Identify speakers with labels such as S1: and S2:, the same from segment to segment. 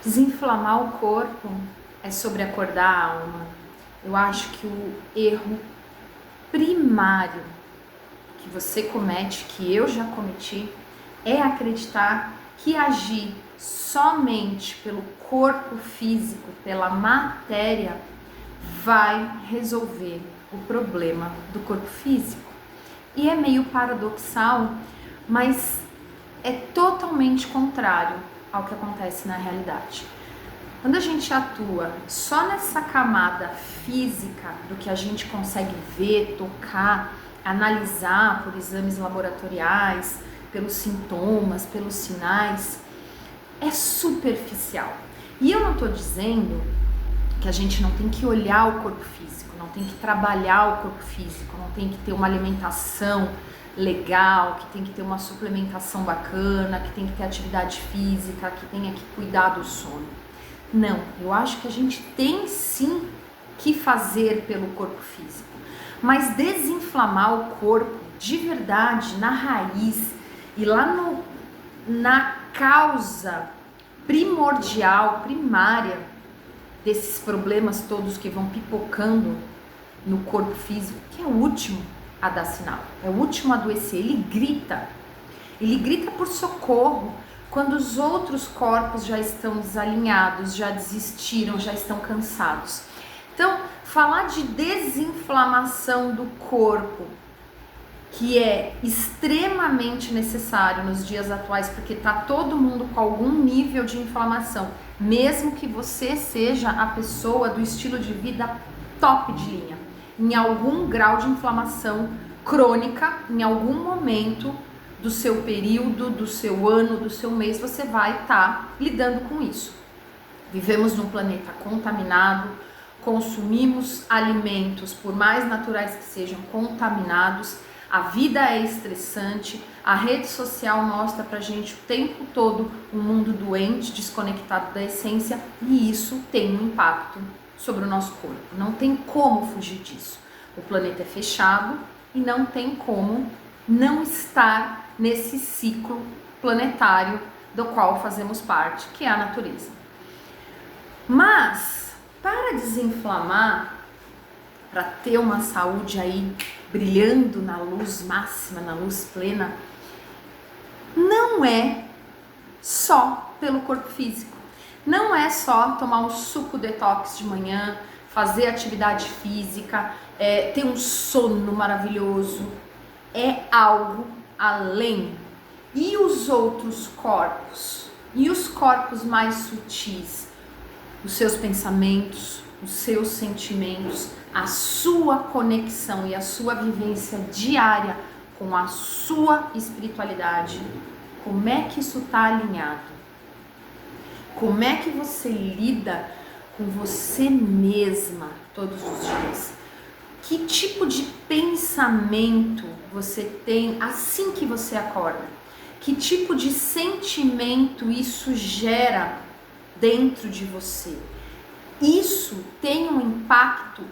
S1: Desinflamar o corpo é sobre acordar a alma. Eu acho que o erro primário que você comete, que eu já cometi, é acreditar que agir somente pelo corpo físico, pela matéria, vai resolver o problema do corpo físico. E é meio paradoxal, mas é totalmente contrário ao que acontece na realidade. Quando a gente atua só nessa camada física do que a gente consegue ver, tocar, analisar por exames laboratoriais, pelos sintomas, pelos sinais, é superficial. E eu não estou dizendo que a gente não tem que olhar o corpo físico, não tem que trabalhar o corpo físico, não tem que ter uma alimentação legal, que tem que ter uma suplementação bacana, que tem que ter atividade física, que tenha que cuidar do sono. Não, eu acho que a gente tem sim que fazer pelo corpo físico, mas desinflamar o corpo de verdade, na raiz e lá na causa primordial, primária desses problemas todos que vão pipocando no corpo físico, que é o último a dar sinal, é o último a adoecer. Ele grita por socorro quando os outros corpos já estão desalinhados, já desistiram, já estão cansados. Então, falar de desinflamação do corpo, que é extremamente necessário nos dias atuais, porque tá todo mundo com algum nível de inflamação, mesmo que você seja a pessoa do estilo de vida top de linha, em algum grau de inflamação crônica, em algum momento do seu período, do seu ano, do seu mês, você vai estar lidando com isso. Vivemos num planeta contaminado, consumimos alimentos, por mais naturais que sejam, contaminados, a vida é estressante, a rede social mostra pra gente o tempo todo um mundo doente, desconectado da essência, e isso tem um impacto sobre o nosso corpo. Não tem como fugir disso. O planeta é fechado e não tem como não estar nesse ciclo planetário do qual fazemos parte, que é a natureza. Mas, para desinflamar, para ter uma saúde aí brilhando na luz máxima, na luz plena, não é só pelo corpo físico. Não é só tomar um suco detox de manhã, fazer atividade física, ter um sono maravilhoso. É algo além. E os outros corpos? E os corpos mais sutis? Os seus pensamentos, os seus sentimentos, a sua conexão e a sua vivência diária com a sua espiritualidade. Como é que isso está alinhado? Como é que você lida com você mesma todos os dias? Que tipo de pensamento você tem assim que você acorda? Que tipo de sentimento isso gera dentro de você? Isso tem um impacto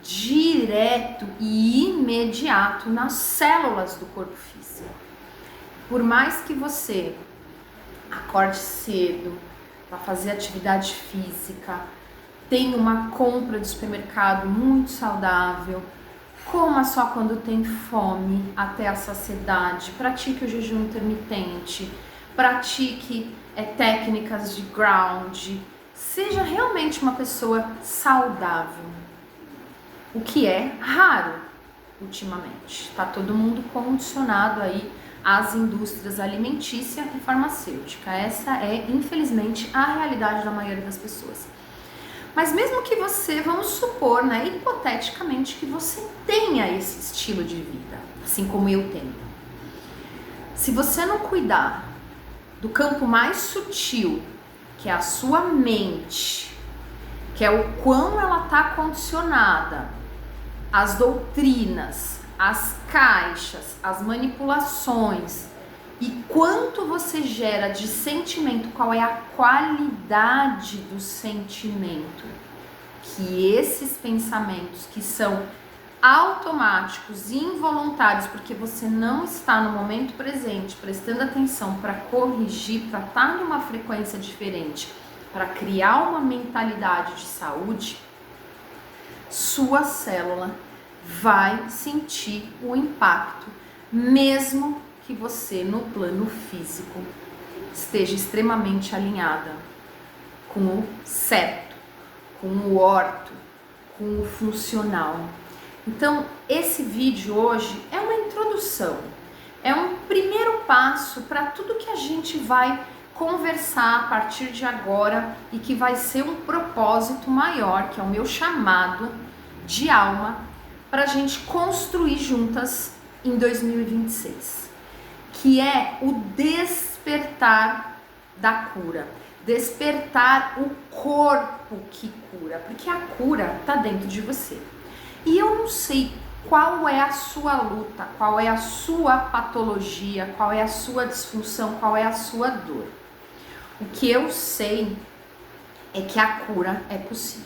S1: direto e imediato nas células do corpo físico. Por mais que você acorde cedo, vá fazer atividade física, tenha uma compra de supermercado muito saudável, coma só quando tem fome até a saciedade, pratique o jejum intermitente, pratique técnicas de ground, seja realmente uma pessoa saudável, o que é raro ultimamente. Tá todo mundo condicionado aí às indústrias alimentícia e farmacêutica. Essa é, infelizmente, a realidade da maioria das pessoas. Mas mesmo que você, vamos supor, né, hipoteticamente, que você tenha esse estilo de vida, assim como eu tenho. Se você não cuidar do campo mais sutil, que é a sua mente, que é o quão ela está condicionada, as doutrinas, as caixas, as manipulações, e quanto você gera de sentimento, qual é a qualidade do sentimento, que esses pensamentos que são automáticos, involuntários, porque você não está no momento presente, prestando atenção para corrigir, para estar numa frequência diferente, para criar uma mentalidade de saúde, sua célula vai sentir o impacto, mesmo que você no plano físico esteja extremamente alinhada com o certo, com o orto, com o funcional. Então, esse vídeo hoje é uma introdução, é um primeiro passo para tudo que a gente vai conversar a partir de agora e que vai ser um propósito maior, que é o meu chamado de alma, para a gente construir juntas em 2026, que é o despertar da cura, despertar o corpo que cura, porque a cura está dentro de você. E eu não sei qual é a sua luta, qual é a sua patologia, qual é a sua disfunção, qual é a sua dor. O que eu sei é que a cura é possível.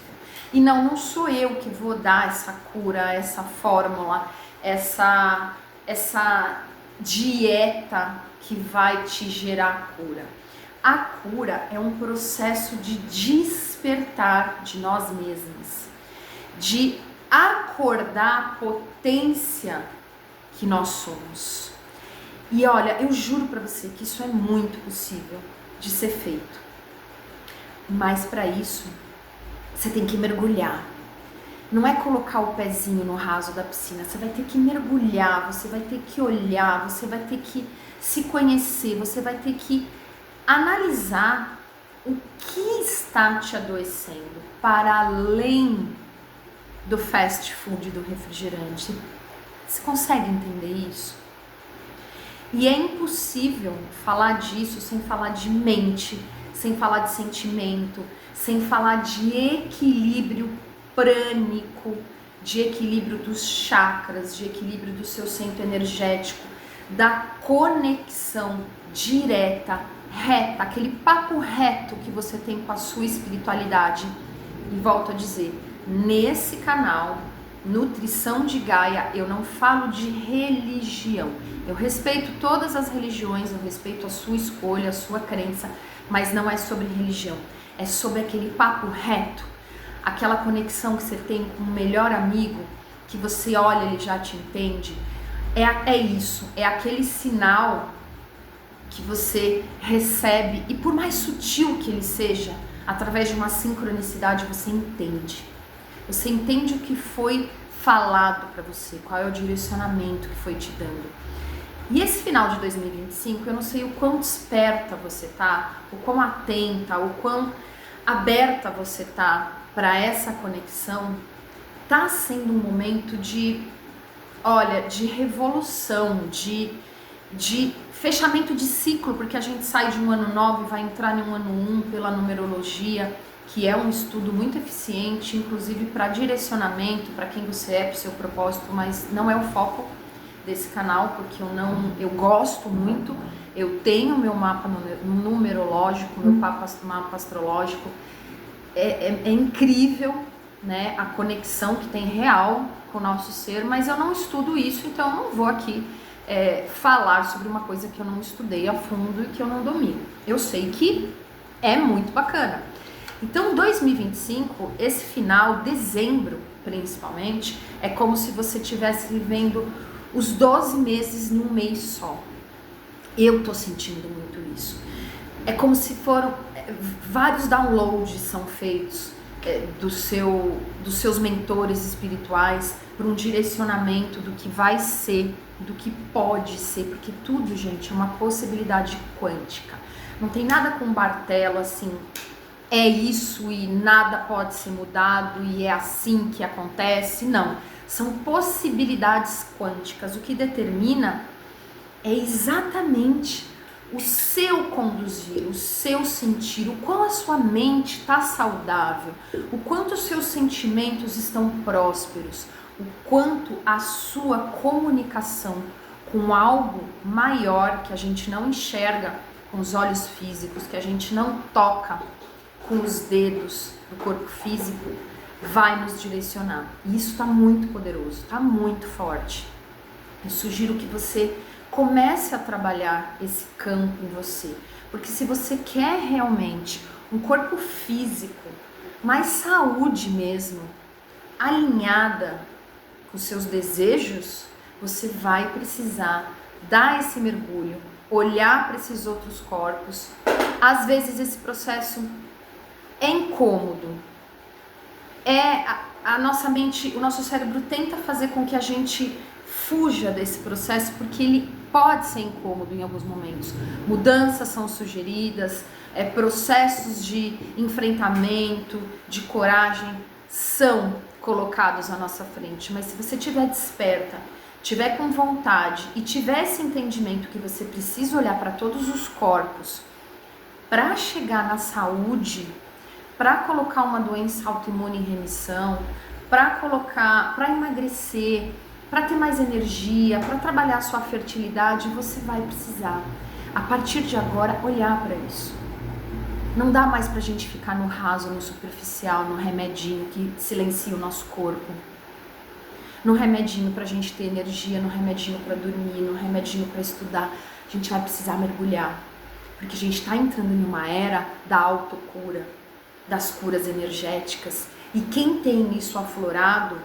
S1: E não sou eu que vou dar essa cura, essa fórmula, essa dieta que vai te gerar cura. A cura é um processo de despertar de nós mesmos, de acordar a potência que nós somos. E olha, eu juro para você que isso é muito possível de ser feito. Mas para isso, você tem que mergulhar. Não é colocar o pezinho no raso da piscina, você vai ter que mergulhar, você vai ter que olhar, você vai ter que se conhecer, você vai ter que analisar o que está te adoecendo para além do fast food e do refrigerante. Você consegue entender isso? E é impossível falar disso sem falar de mente, sem falar de sentimento, sem falar de equilíbrio prânico, de equilíbrio dos chakras, de equilíbrio do seu centro energético, da conexão direta, reta, aquele papo reto que você tem com a sua espiritualidade. E volto a dizer, nesse canal Nutrição de Gaia, eu não falo de religião. Eu respeito todas as religiões, eu respeito a sua escolha, a sua crença, mas não é sobre religião. É sobre aquele papo reto, aquela conexão que você tem com o melhor amigo, que você olha, ele já te entende. É isso, é aquele sinal que você recebe, e por mais sutil que ele seja, através de uma sincronicidade você entende. Você entende o que foi falado para você, qual é o direcionamento que foi te dando. E esse final de 2025, eu não sei o quão desperta você tá, o quão atenta, o quão aberta você tá para essa conexão. Tá sendo um momento de, olha, de revolução, de fechamento de ciclo, porque a gente sai de um ano 9 e vai entrar em um ano 1 pela numerologia, que é um estudo muito eficiente, inclusive para direcionamento, para quem você é, para o seu propósito, mas não é o foco desse canal, porque eu gosto muito, eu tenho meu mapa numerológico, meu mapa astrológico, é incrível, né, a conexão que tem real com o nosso ser, mas eu não estudo isso, então eu não vou aqui falar sobre uma coisa que eu não estudei a fundo e que eu não domino. Eu sei que é muito bacana. Então, 2025, esse final, dezembro principalmente, é como se você estivesse vivendo os 12 meses num mês só. Eu tô sentindo muito isso. É como se foram vários downloads são feitos dos seus mentores espirituais para um direcionamento do que vai ser, do que pode ser, porque tudo, gente, é uma possibilidade quântica. Não tem nada com martelo assim, é isso e nada pode ser mudado e é assim que acontece. Não, são possibilidades quânticas. O que determina é exatamente o seu conduzir, o seu sentir, o quão a sua mente está saudável, o quanto os seus sentimentos estão prósperos, o quanto a sua comunicação com algo maior que a gente não enxerga com os olhos físicos, que a gente não toca com os dedos do corpo físico, vai nos direcionar. E isso está muito poderoso, está muito forte. Eu sugiro que você comece a trabalhar esse campo em você, porque se você quer realmente um corpo físico, mais saúde mesmo, alinhada com os seus desejos, você vai precisar dar esse mergulho, olhar para esses outros corpos. Às vezes esse processo é incômodo, a nossa mente, o nosso cérebro tenta fazer com que a gente fuja desse processo, porque ele pode ser incômodo em alguns momentos. Mudanças são sugeridas, processos de enfrentamento, de coragem são colocados à nossa frente, mas se você estiver desperta, estiver com vontade e tiver esse entendimento que você precisa olhar para todos os corpos para chegar na saúde, para colocar uma doença autoimune em remissão, para emagrecer, para ter mais energia, para trabalhar a sua fertilidade, você vai precisar, a partir de agora, olhar para isso. Não dá mais pra gente ficar no raso, no superficial, no remedinho que silencia o nosso corpo. No remedinho pra gente ter energia, no remedinho pra dormir, no remedinho pra estudar. A gente vai precisar mergulhar, porque a gente tá entrando em uma era da autocura, das curas energéticas. E quem tem isso aflorado,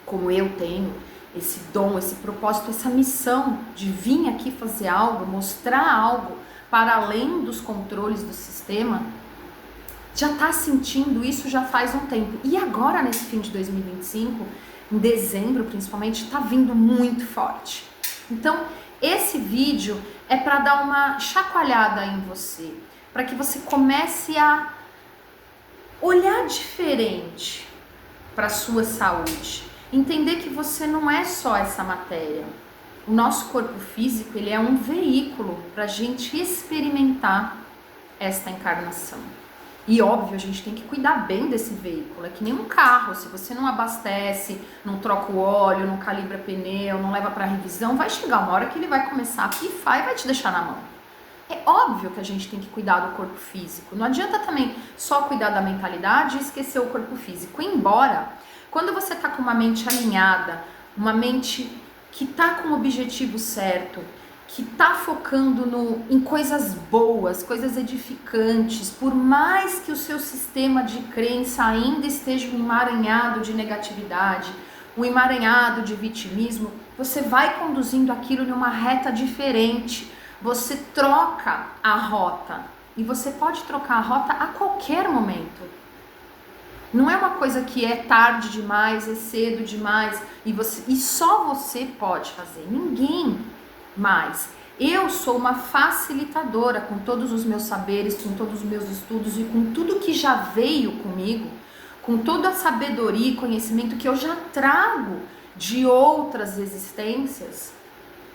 S1: como eu tenho, esse dom, esse propósito, essa missão de vir aqui fazer algo, mostrar algo para além dos controles do sistema, já está sentindo isso já faz um tempo. E agora, nesse fim de 2025, em dezembro principalmente, está vindo muito forte. Então, esse vídeo é para dar uma chacoalhada em você, para que você comece a olhar diferente para a sua saúde. Entender que você não é só essa matéria. O nosso corpo físico, ele é um veículo para a gente experimentar esta encarnação. E óbvio, a gente tem que cuidar bem desse veículo. É que nem um carro, se você não abastece, não troca o óleo, não calibra pneu, não leva para revisão, vai chegar uma hora que ele vai começar a pifar e vai te deixar na mão. É óbvio que a gente tem que cuidar do corpo físico. Não adianta também só cuidar da mentalidade e esquecer o corpo físico. Embora, quando você está com uma mente alinhada, uma mente que tá com o objetivo certo, que tá focando em coisas boas, coisas edificantes, por mais que o seu sistema de crença ainda esteja um emaranhado de negatividade, um emaranhado de vitimismo, você vai conduzindo aquilo numa reta diferente, você troca a rota, e você pode trocar a rota a qualquer momento. Não é uma coisa que é tarde demais, é cedo demais e só você pode fazer, ninguém mais. Eu sou uma facilitadora com todos os meus saberes, com todos os meus estudos e com tudo que já veio comigo, com toda a sabedoria e conhecimento que eu já trago de outras existências,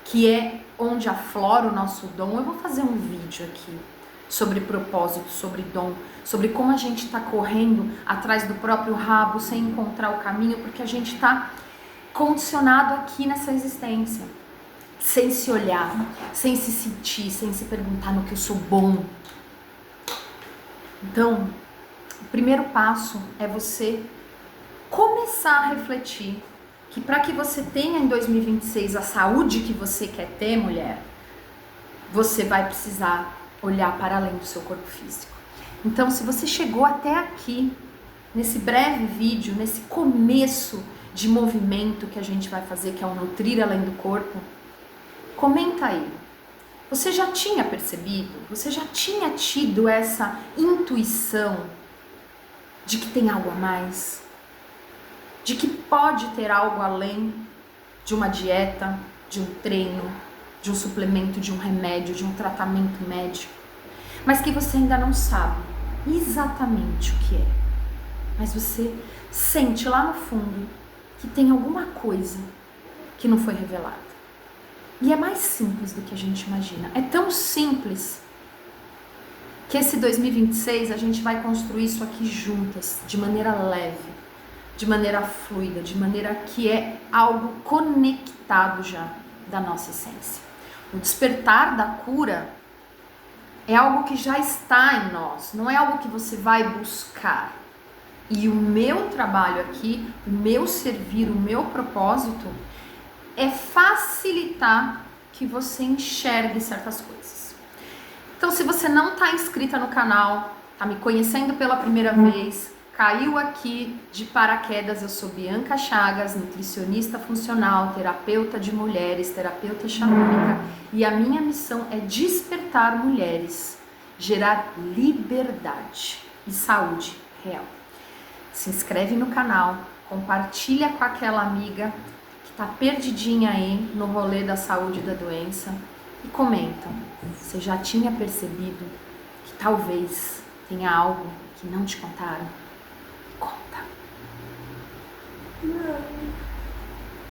S1: que é onde aflora o nosso dom. Eu vou fazer um vídeo aqui sobre propósito, sobre dom, sobre como a gente está correndo atrás do próprio rabo sem encontrar o caminho, porque a gente está condicionado aqui nessa existência, sem se olhar, sem se sentir, sem se perguntar no que eu sou bom. Então, o primeiro passo é você começar a refletir que para que você tenha em 2026 a saúde que você quer ter, mulher, você vai precisar olhar para além do seu corpo físico. Então, se você chegou até aqui, nesse breve vídeo, nesse começo de movimento que a gente vai fazer, que é o Nutrir Além do Corpo, comenta aí. Você já tinha percebido? Você já tinha tido essa intuição de que tem algo a mais? De que pode ter algo além de uma dieta, de um treino, de um suplemento, de um remédio, de um tratamento médico, mas que você ainda não sabe exatamente o que é. Mas você sente lá no fundo que tem alguma coisa que não foi revelada. E é mais simples do que a gente imagina. É tão simples que esse 2026 a gente vai construir isso aqui juntas, de maneira leve, de maneira fluida, de maneira que é algo conectado já da nossa essência. O despertar da cura é algo que já está em nós, não é algo que você vai buscar. E o meu trabalho aqui, o meu servir, o meu propósito é facilitar que você enxergue certas coisas. Então, se você não está inscrita no canal, tá me conhecendo pela primeira vez, caiu aqui de paraquedas, eu sou Bianca Chagas, nutricionista funcional, terapeuta de mulheres, terapeuta xamânica, e a minha missão é despertar mulheres, gerar liberdade e saúde real. Se inscreve no canal, compartilha com aquela amiga que tá perdidinha aí no rolê da saúde e da doença e comenta. Você já tinha percebido que talvez tenha algo que não te contaram? Conta.
S2: Não.